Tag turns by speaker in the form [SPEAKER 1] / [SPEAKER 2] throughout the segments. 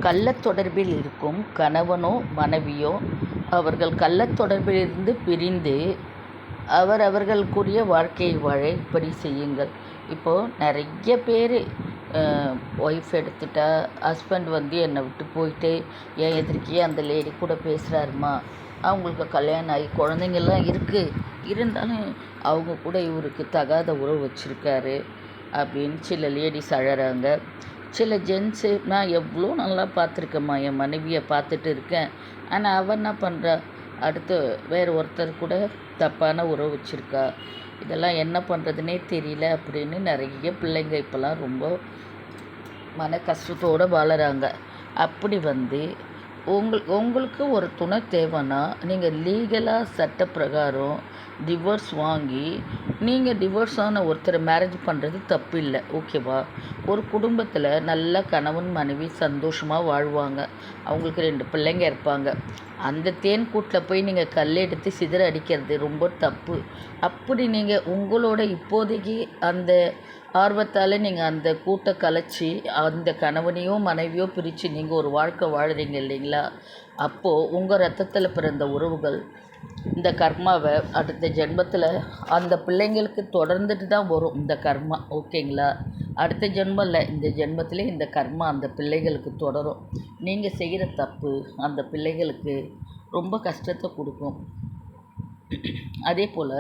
[SPEAKER 1] கள்ளத் தொடர்பில் இருக்கும் கணவனோ மனைவியோ அவர்கள் கள்ளத் தொடர்பிலிருந்து பிரிந்து அவர்களுக்குரிய வாழ்க்கையை வாழ இப்படி செய்யுங்கள். இப்போது நிறைய பேர் ஒய்ஃப் எடுத்துட்டா ஹஸ்பண்ட் என்னை விட்டு போயிட்டு என் எதிர்க்கையே அந்த லேடி கூட பேசுகிறாருமா, அவங்களுக்கு கல்யாணம் ஆகி குழந்தைங்கள்லாம் இருக்குது, இருந்தாலும் அவங்க கூட இவருக்கு தகாத உறவு வச்சுருக்காரு அப்படின்னு சில லேடிஸ் அழறாங்க. சில ஜென்ஸு, நான் எவ்வளோ நல்லா பார்த்துருக்கேம்மா, என் மனைவியை பார்த்துட்டு இருக்கேன், ஆனால் அவள் என்ன பண்ணுறா, அடுத்து வேறு ஒருத்தர் கூட தப்பான உறவு வச்சுருக்கா, இதெல்லாம் என்ன பண்ணுறதுனே தெரியல அப்படின்னு நிறைய பிள்ளைங்க இப்போல்லாம் ரொம்ப மன கஷ்டத்தோடு வாழறாங்க. அப்படி உங்களுக்கு ஒரு துணை தேவைன்னா நீங்கள் லீகலாக சட்ட பிரகாரம் டிவோர்ஸ் வாங்கி நீங்கள் டிவோர்ஸ் ஆன ஒருத்தரை மேரேஜ் பண்ணுறது தப்பு இல்லை, ஓகேவா? ஒரு குடும்பத்தில் நல்ல கணவன் மனைவி சந்தோஷமாக வாழ்வாங்க, அவங்களுக்கு 2 பிள்ளைங்க இருப்பாங்க. அந்த தேன் கூட்டில் போய் நீங்கள் கல்லெடுத்து சிதற அடிக்கிறது ரொம்ப தப்பு. அப்படி நீங்கள் உங்களோட இப்போதைக்கு அந்த ஆர்வத்தால் நீங்கள் அந்த கூட்டை கலைச்சி அந்த கணவனையோ மனைவியோ பிரித்து நீங்கள் ஒரு வாழ்க்கை வாழுறீங்க இல்லைங்களா? அப்போது உங்கள் ரத்தத்தில் பிறந்த உறவுகள் இந்த கர்மாவை அடுத்த ஜென்மத்தில் அந்த பிள்ளைங்களுக்கு தொடர்ந்துட்டு தான் வரும் இந்த கர்மா, ஓகேங்களா? அடுத்த ஜென்மம் இல்லை, இந்த ஜென்மத்திலே இந்த கர்மா அந்த பிள்ளைகளுக்கு தொடரும். நீங்கள் செய்கிற தப்பு அந்த பிள்ளைகளுக்கு ரொம்ப கஷ்டத்தை கொடுக்கும். அதே போல்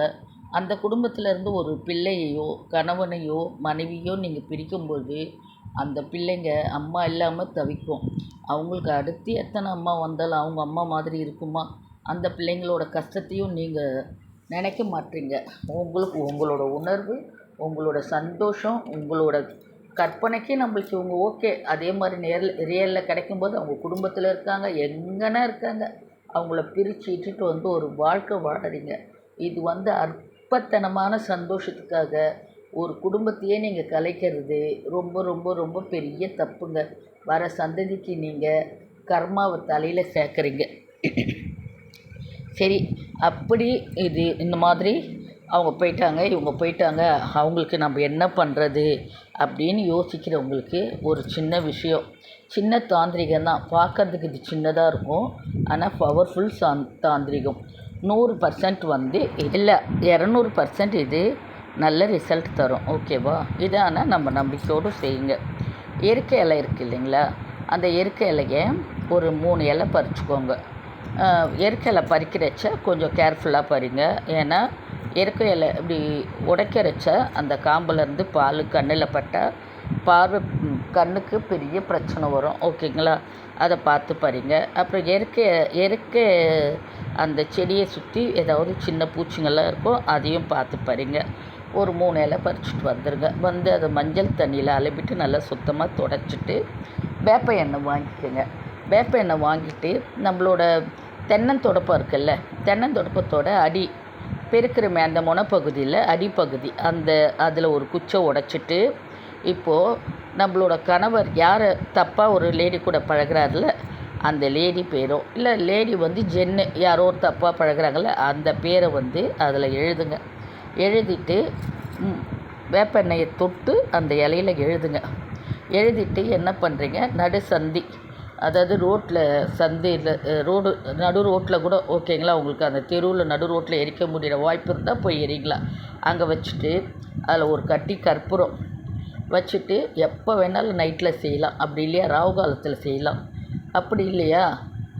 [SPEAKER 1] அந்த குடும்பத்திலேருந்து ஒரு பிள்ளையையோ கணவனையோ மனைவியோ நீங்கள் பிரிக்கும்போது அந்த பிள்ளைங்க அம்மா இல்லாமல் தவிக்கும். அவங்களுக்கு அடுத்து எத்தனை அம்மா வந்தாலும் அவங்க அம்மா மாதிரி இருக்குமா? அந்த பிள்ளைங்களோட கஷ்டத்தையும் நீங்கள் நினைக்க மாட்டீங்க. உங்களுக்கு உங்களோட உணர்வு, உங்களோட சந்தோஷம், உங்களோட கற்பனைக்கு நம்மளுக்கு இவங்க ஓகே, அதே மாதிரி ரியலில் கிடைக்கும்போது அவங்க குடும்பத்தில் இருக்காங்க, எங்கன்னா இருக்காங்க, அவங்கள பிரித்து இட்டுட்டு ஒரு வாழ்க்கை வாழறீங்க. இது அற்பத்தனமான சந்தோஷத்துக்காக ஒரு குடும்பத்தையே நீங்கள் கலைக்கிறது ரொம்ப ரொம்ப ரொம்ப பெரிய தப்புங்க. வர சந்ததிக்கு நீங்கள் கர்மாவை தலையில் சேர்க்குறீங்க. சரி, அப்படி இது இந்த மாதிரி அவங்க போயிட்டாங்க, இவங்க போயிட்டாங்க, அவங்களுக்கு நம்ம என்ன பண்ணுறது அப்படின்னு யோசிக்கிறவங்களுக்கு ஒரு சின்ன விஷயம், சின்ன தாந்திரிகம் தான். பார்க்குறதுக்கு இது சின்னதாக இருக்கும், ஆனால் பவர்ஃபுல் தாந்திரிகம். 100% இல்லை 200% இது நல்ல ரிசல்ட் தரும், ஓகேவா? இதை ஆனால் நம்ம நம்பிக்கையோடு செய்யுங்க. எருக்கை இலை இருக்குது இல்லைங்களா? அந்த எருக்கை இலையை ஒரு 3 இலை பறிச்சுக்கோங்க. எருக்கை இலை பறிக்கிறச்ச கொஞ்சம் கேர்ஃபுல்லாக பறிங்க. ஏன்னா எருக்கை இலை இப்படி உடைக்கிறச்ச அந்த காம்புலேருந்து பால் கண்ணில் பட்டால் கண்ணுக்கு பெரிய பிரச்சனை வரும், ஓகேங்களா? அதை பார்த்து பறிங்க. அப்புறம் எருக்கை அந்த செடியை சுற்றி ஏதாவது சின்ன பூச்சிங்கள்லாம் இருக்கும், அதையும் பார்த்து பறிங்க. ஒரு 3 இலை பறிச்சுட்டு வந்துடுங்க. அதை மஞ்சள் தண்ணியில் அலம்பிட்டு நல்லா சுத்தமாக துடைச்சிட்டு வேப்ப எண்ணெய் வாங்கிக்கோங்க. வேப்ப எண்ணெய் வாங்கிட்டு நம்மளோட தென்னந்தொடப்பம் இருக்குல்ல, தென்னந்தொடப்பத்தோட அடி பெருக்கிறமே அந்த முனைப்பகுதியில் அடிப்பகுதி அதில் ஒரு குச்சை உடைச்சிட்டு, இப்போது நம்மளோட கணவர் யார் தப்பாக ஒரு லேடி கூட பழகிறாருல அந்த லேடி பேரோ, இல்லை லேடி ஜென்னு யாரோ ஒரு தப்பாக பழகிறாங்கள்ல அந்த பேரை அதில் எழுதுங்க. எழுதிட்டு வேப்பெண்ணெயை தொட்டு அந்த இலையில் எழுதுங்க. எழுதிட்டு என்ன பண்ணுறீங்க, நடு சந்தி, அதாவது ரோட்டில் சந்தையில் நடு ரோட்டில் கூட ஓகேங்களா, உங்களுக்கு அந்த தெருவில் நடு ரோட்டில் எரிக்க முடிகிற வாய்ப்பு இருந்தால் போய் எரிக்கலாம். அங்கே வச்சுட்டு அதில் ஒரு கட்டி கற்பூரம் வச்சுட்டு எப்போ வேணாலும் நைட்டில் செய்யலாம், அப்படி இல்லையா ராகு காலத்தில் செய்யலாம். அப்படி இல்லையா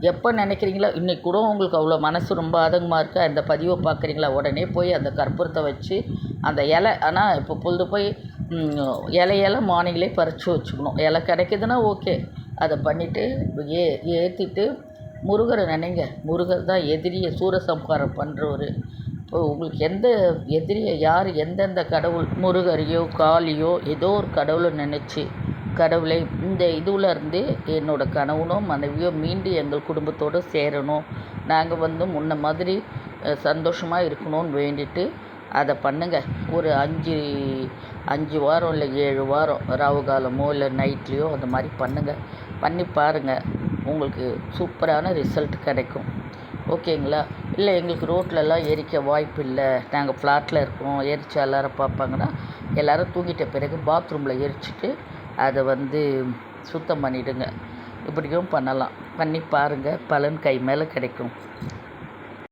[SPEAKER 1] எப்போ நினைக்கிறீங்களோ, இன்றைக்கி கூட உங்களுக்கு அவ்வளோ மனசு ரொம்ப ஆதங்கமாக இருக்கா, இந்த பதிவை பார்க்குறீங்களா, உடனே போய் அந்த கற்பூரத்தை வச்சு அந்த இலை, ஆனால் இப்போ பொழுது போய் இலையெல்லாம் மார்னிங்லேயே பறித்து வச்சுக்கணும். இலை கிடைக்குதுன்னா ஓகே, அதை பண்ணிவிட்டு ஏற்றிட்டு முருகரை நினைங்க. முருகர் தான் எதிரியை சூரசம்ஹாரம் பண்ணுறவர். இப்போ உங்களுக்கு எந்த எதிரியை யார் எந்தெந்த கடவுள், முருகரையோ காளியோ ஏதோ ஒரு கடவுளை நினச்சி, கடவுளை இந்த இதுவில் இருந்து என்னோடய கணவனோ மனைவியோ மீண்டும் எங்கள் குடும்பத்தோடு சேரணும், நாங்கள் முன்ன மாதிரி சந்தோஷமாக இருக்கணும்னு வேண்டிட்டு அதை பண்ணுங்கள். ஒரு 5 வாரம் இல்லை 7 வாரம் ராவு காலமோ இல்லை நைட்லேயோ அந்த மாதிரி பண்ணுங்கள். பண்ணி பாருங்கள், உங்களுக்கு சூப்பரான ரிசல்ட் கிடைக்கும், ஓகேங்களா? இல்லை எங்களுக்கு ரோட்லலாம் எரிக்க வாய்ப்பு இல்லை, நாங்கள் ஃப்ளாட்டில் இருக்கோம், எரிச்சா எல்லோரும் பார்ப்பாங்கன்னா, எல்லோரும் தூங்கிட்ட பிறகு பாத்ரூமில் எரிச்சிட்டு அதை சுத்தம் பண்ணிவிடுங்க. இப்படியும் பண்ணலாம். பண்ணி பாருங்கள், பலன் கை மேலே கிடைக்கும்.